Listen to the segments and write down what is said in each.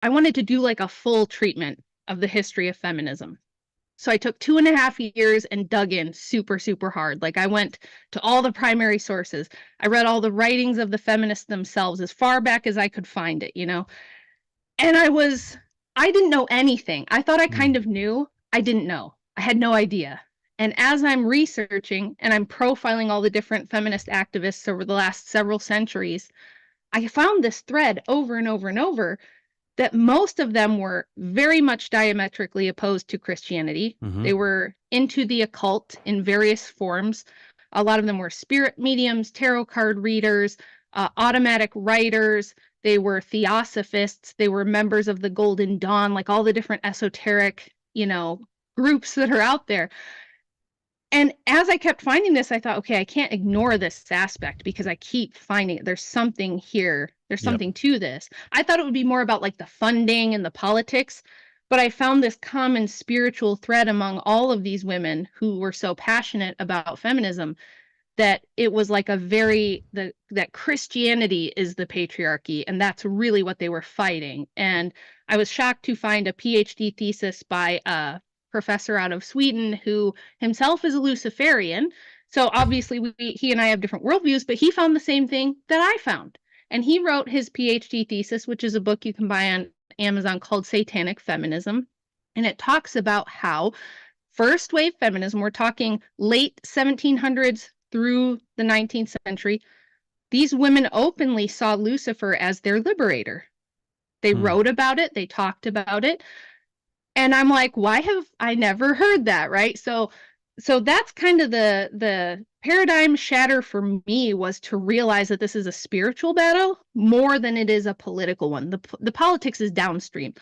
I wanted to do like a full treatment of the history of feminism. So I took 2.5 years and dug in super, super hard. Like I went to all the primary sources. I read all the writings of the feminists themselves as far back as I could find it, And I didn't know anything. I thought I kind of knew. I didn't know. I had no idea. And as I'm researching and I'm profiling all the different feminist activists over the last several centuries, I found this thread over and over and over that most of them were very much diametrically opposed to Christianity. They were into the occult in various forms. A lot of them were spirit mediums, tarot card readers, automatic writers. They were theosophists. They were members of the Golden Dawn, like all the different esoteric, groups that are out there. And as I kept finding this, I thought, okay, I can't ignore this aspect because I keep finding it. There's something here. There's something to this. I thought it would be more about like the funding and the politics, but I found this common spiritual thread among all of these women who were so passionate about feminism that it was like that Christianity is the patriarchy, and that's really what they were fighting. And I was shocked to find a PhD thesis by a professor out of Sweden who himself is a Luciferian. So obviously he and I have different worldviews, but he found the same thing that I found. And he wrote his PhD thesis, which is a book you can buy on Amazon called Satanic Feminism. And it talks about how first wave feminism, we're talking late 1700s through the 19th century, these women openly saw Lucifer as their liberator. They wrote about it, they talked about it. And I'm like, why have I never heard that, right? So that's kind of the paradigm shatter for me, was to realize that this is a spiritual battle more than it is a political one. The politics is downstream,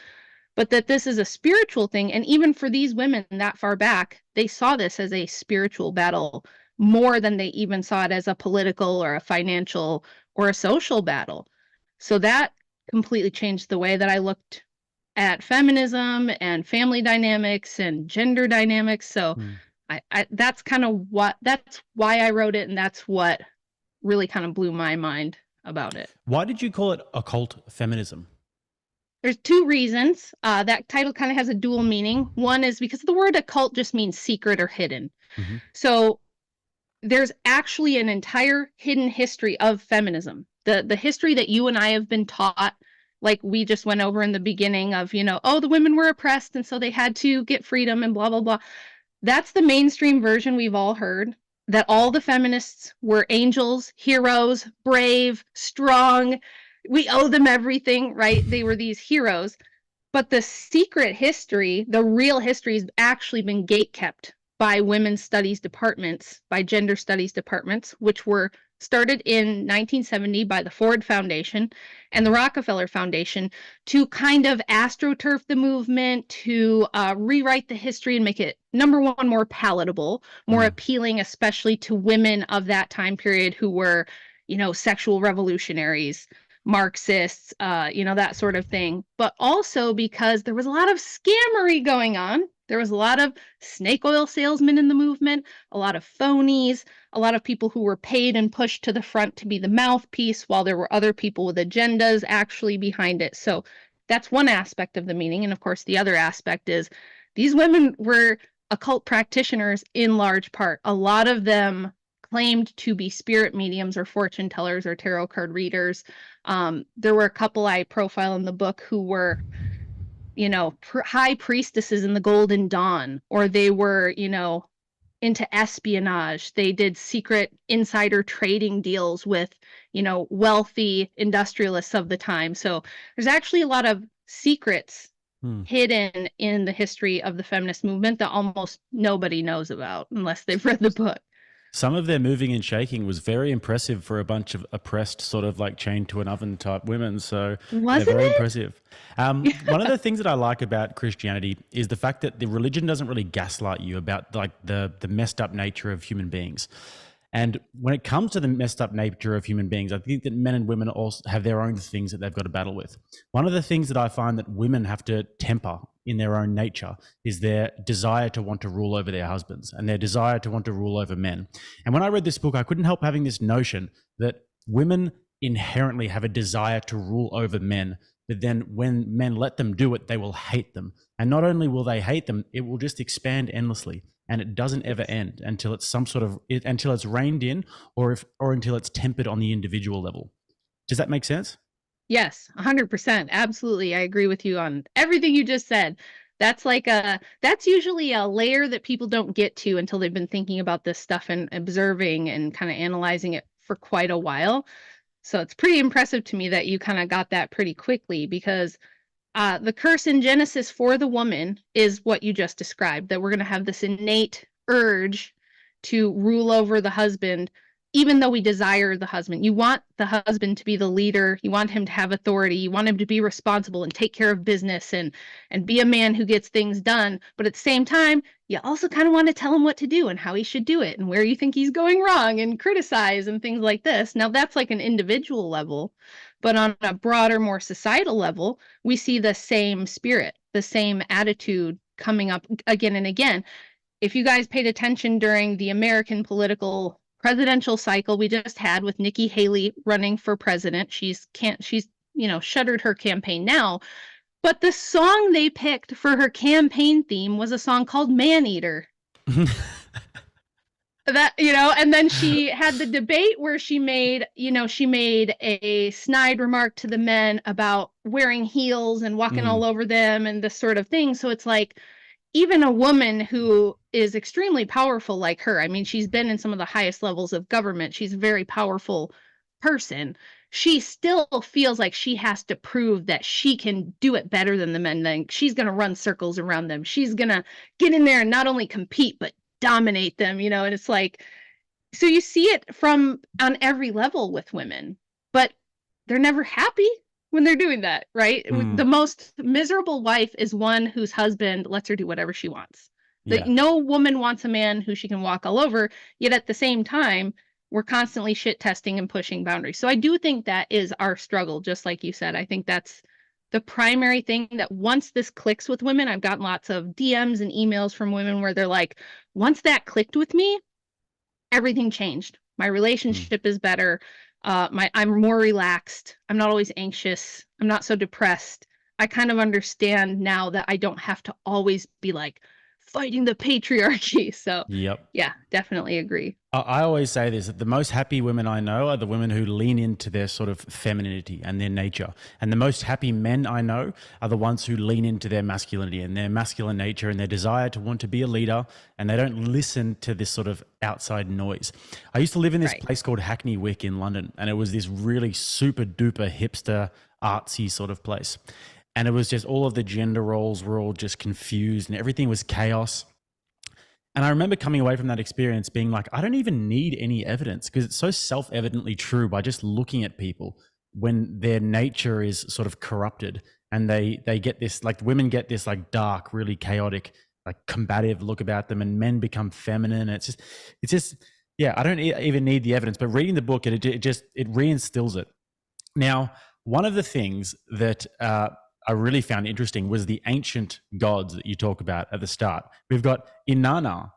but that this is a spiritual thing. And even for these women that far back, they saw this as a spiritual battle more than they even saw it as a political or a financial or a social battle. So that completely changed the way that I looked at feminism and family dynamics and gender dynamics. So that's why I wrote it, and that's what really kind of blew my mind about it. Why did you call it occult feminism? There's two reasons. That title kind of has a dual meaning. One is because the word occult just means secret or hidden. So there's actually an entire hidden history of feminism. The history that you and I have been taught, like we just went over in the beginning of, the women were oppressed and so they had to get freedom and blah, blah, blah. That's the mainstream version we've all heard, that all the feminists were angels, heroes, brave, strong. We owe them everything, right? They were these heroes. But the secret history, the real history, has actually been gatekept by women's studies departments, by gender studies departments, which were started in 1970 by the Ford Foundation and the Rockefeller Foundation to kind of astroturf the movement, to rewrite the history and make it, number one, more palatable, more appealing, especially to women of that time period who were, sexual revolutionaries, Marxists, that sort of thing. But also because there was a lot of scammery going on. There was a lot of snake oil salesmen in the movement, a lot of phonies, a lot of people who were paid and pushed to the front to be the mouthpiece, while there were other people with agendas actually behind it. So that's one aspect of the meaning. And of course, the other aspect is these women were occult practitioners in large part. A lot of them claimed to be spirit mediums or fortune tellers or tarot card readers. There were a couple I profile in the book who were high priestesses in the Golden Dawn, or they were, into espionage. They did secret insider trading deals with, wealthy industrialists of the time. So there's actually a lot of secrets hidden in the history of the feminist movement that almost nobody knows about unless they've read the book. Some of their moving and shaking was very impressive for a bunch of oppressed, sort of like chained to an oven type women. So they're very impressive. One of the things that I like about Christianity is the fact that the religion doesn't really gaslight you about like the messed up nature of human beings. And when it comes to the messed up nature of human beings, I think that men and women also have their own things that they've got to battle with. One of the things that I find that women have to temper in their own nature is their desire to want to rule over their husbands and their desire to want to rule over men. And when I read this book, I couldn't help having this notion that women inherently have a desire to rule over men But then when men let them do it, they will hate them. And not only will they hate them, it will just expand endlessly. And it doesn't ever end until it's until it's reined in, or until it's tempered on the individual level. Does that make sense? Yes, 100%. Absolutely. I agree with you on everything you just said. That's usually a layer that people don't get to until they've been thinking about this stuff and observing and kind of analyzing it for quite a while. So it's pretty impressive to me that you kind of got that pretty quickly, because the curse in Genesis for the woman is what you just described, that we're going to have this innate urge to rule over the husband, even though we desire the husband. You want the husband to be the leader. You want him to have authority. You want him to be responsible and take care of business and be a man who gets things done. But at the same time, you also kind of want to tell him what to do and how he should do it and where you think he's going wrong and criticize and things like this. Now, that's like an individual level. But on a broader, more societal level, we see the same spirit, the same attitude coming up again and again. If you guys paid attention during the American political presidential cycle we just had with Nikki Haley running for president, she's shuttered her campaign now. But the song they picked for her campaign theme was a song called Maneater. And then she had the debate where she made a snide remark to the men about wearing heels and walking all over them and this sort of thing. So it's like, even a woman who is extremely powerful like her, I mean, she's been in some of the highest levels of government. She's a very powerful person. She still feels like she has to prove that she can do it better than the men. Then she's going to run circles around them. She's going to get in there and not only compete, but dominate them, and it's like, so you see it on every level with women, but they're never happy when they're doing that, right? The most miserable wife is one whose husband lets her do whatever she wants. Yeah. No woman wants a man who she can walk all over, yet at the same time, we're constantly shit testing and pushing boundaries. So I do think that is our struggle, just like you said. I think that's the primary thing, that once this clicks with women, I've gotten lots of DMs and emails from women where they're like, once that clicked with me, everything changed. My relationship is better. I'm more relaxed. I'm not always anxious. I'm not so depressed. I kind of understand now that I don't have to always be like fighting the patriarchy. So yeah, definitely agree. I always say this, that the most happy women I know are the women who lean into their sort of femininity and their nature. And the most happy men I know are the ones who lean into their masculinity and their masculine nature and their desire to want to be a leader, and they don't listen to this sort of outside noise. I used to live in this place called Hackney Wick in London, and it was this really super duper hipster artsy sort of place. And it was just all of the gender roles were all just confused and everything was chaos. And I remember coming away from that experience being like, I don't even need any evidence, because it's so self-evidently true by just looking at people when their nature is sort of corrupted, and they get this, like women get this like dark, really chaotic, like combative look about them, and men become feminine. It's just, yeah, I don't even need the evidence, but reading the book, it reinstills it. Now, one of the things that I really found interesting was the ancient gods that you talk about at the start. We've got Inanna,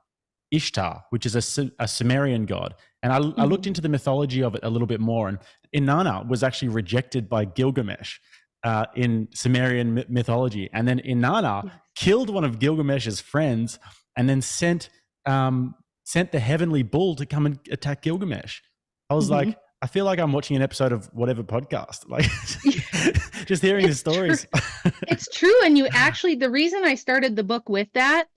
Ishtar, which is a Sumerian god. And I looked into the mythology of it a little bit more, and Inanna was actually rejected by Gilgamesh in Sumerian mythology. And then Inanna killed one of Gilgamesh's friends and then sent the heavenly bull to come and attack Gilgamesh. I was like, I feel like I'm watching an episode of whatever podcast, like just hearing the stories. It's true. And the reason I started the book with that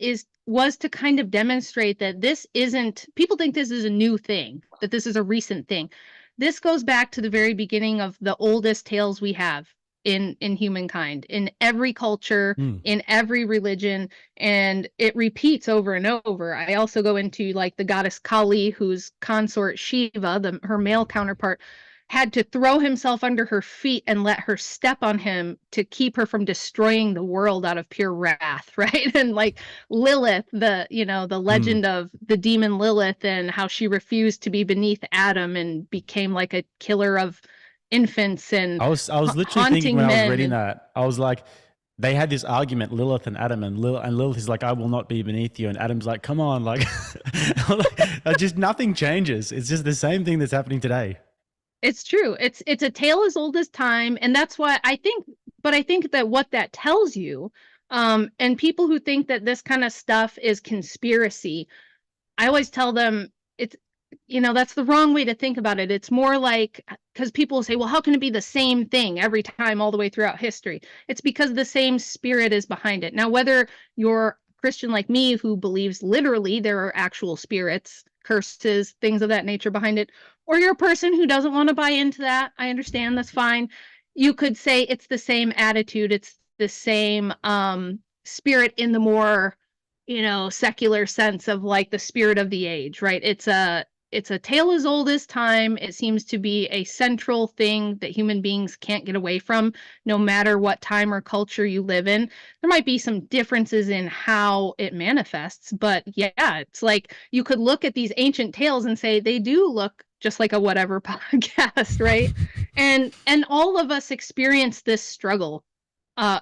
was to kind of demonstrate that people think this is a new thing, that this is a recent thing. This goes back to the very beginning of the oldest tales we have in humankind, in every culture, in every religion, and it repeats over and over. I also go into like the goddess Kali, whose consort Shiva, her male counterpart, had to throw himself under her feet and let her step on him to keep her from destroying the world out of pure wrath, right? And like Lilith, the legend of the demon Lilith, and how she refused to be beneath Adam and became like a killer of infants. And I was literally thinking when I was reading that, I was like, they had this argument, Lilith and Adam, and Lilith is like, I will not be beneath you, and Adam's like, come on, like, just nothing changes. It's just the same thing that's happening today. It's true. It's a tale as old as time, and that's why I think But I think that what that tells you, and people who think that this kind of stuff is conspiracy, I always tell them it's, that's the wrong way to think about it. It's more like, because people say, well, how can it be the same thing every time all the way throughout history? It's because the same spirit is behind it. Now, whether you're Christian like me, who believes literally there are actual spirits, curses, things of that nature behind it, or you're a person who doesn't want to buy into that, I understand, that's fine. You could say it's the same attitude, it's the same spirit in the more secular sense of like the spirit of the age, right? It's a tale as old as time. It seems to be a central thing that human beings can't get away from, no matter what time or culture you live in. There might be some differences in how it manifests, but yeah, it's like you could look at these ancient tales and say they do look just like a whatever podcast, right? And all of us experience this struggle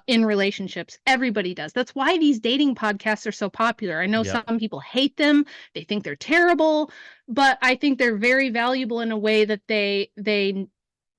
in relationships. Everybody does. That's why these dating podcasts are so popular. I know some people hate them. They think they're terrible, but I think they're very valuable in a way that they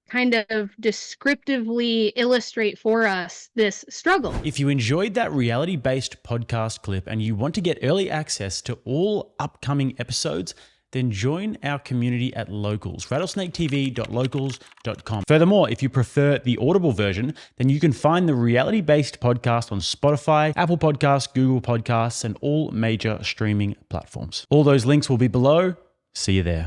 kind of descriptively illustrate for us this struggle. If you enjoyed that reality-based podcast clip and you want to get early access to all upcoming episodes, then join our community at Locals, rattlesnaketv.locals.com. Furthermore, if you prefer the Audible version, then you can find the reality-based podcast on Spotify, Apple Podcasts, Google Podcasts, and all major streaming platforms. All those links will be below. See you there.